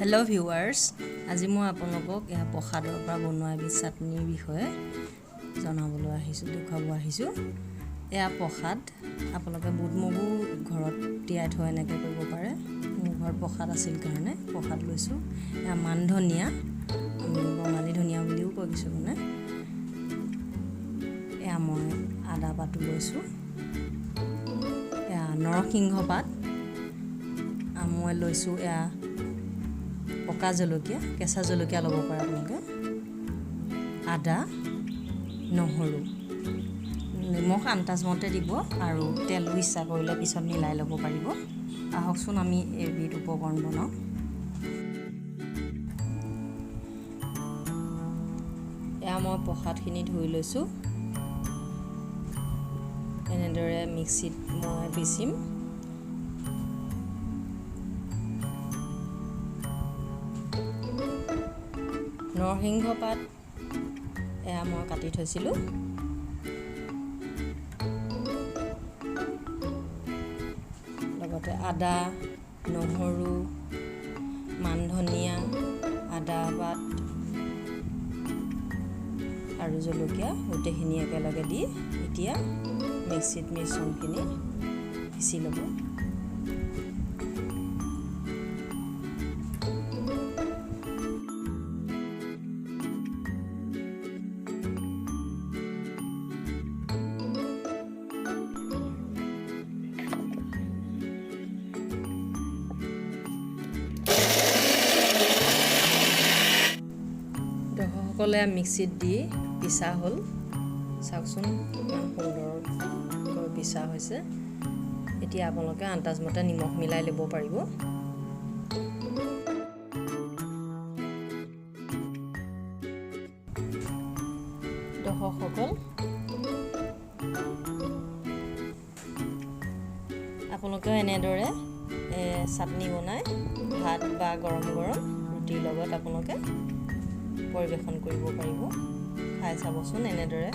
hello viewers আজি মই আপোনালোকক এয়া প্ৰসাদৰ পৰা বনোৱা এবিধ চাটনিৰ বিষয়ে জনাবলৈ আহিছোঁ দেখুৱাব আহিছোঁ এয়া প্ৰসাদ আপোনালোকে বুট মগু ঘৰত তিয়াই থৈ এনেকৈ কৰিব পাৰে মোৰ ঘৰত প্ৰসাদ আছিল কাৰণে প্ৰসাদ লৈছোঁ এয়া মান ধনিয়া আমি বঙালী ধনিয়া বুলিও কয় কিছুমানে এয়া মই আদা পাতো লৈছোঁ এয়া নৰসিংহ পাত মই লৈছোঁ এয়া পকা জলকীয়া কেঁচা জলকীয়া ল'ব পাৰে আপোনালোকে আদা নহৰু নিমখ আন্দাজমতে দিব আৰু তেল ইচ্ছা কৰিলে পিছত মিলাই ল'ব পাৰিব আহকচোন আমি এবিধ উপকৰণ বনাওঁ এয়া মই প্ৰসাদখিনি ধুই লৈছোঁ এনেদৰে মিক্সিত মই পিচিম নৰসিংহ পাত এয়া মই কাটি থৈছিলোঁ লগতে আদা নহৰু মান ধনিয়া আদা পাত আৰু জলকীয়া গোটেইখিনি একেলগে দি এতিয়া মিক্সিত মিশ্ৰণখিনি পিচি ল'ব সকলে মিক্সিত দি পিছা হ'ল চাওকচোন ইমান সুন্দৰকৈ পিছা হৈছে এতিয়া আপোনালোকে আন্দাজমতে নিমখ মিলাই ল'ব পাৰিব দৰ্শকসকল আপোনালোকেও এনেদৰে চাটনি বনাই ভাত বা গৰম গৰম ৰুটিৰ লগত আপোনালোকে পৰিৱেশন কৰিব পাৰিব খাই চাবচোন এনেদৰে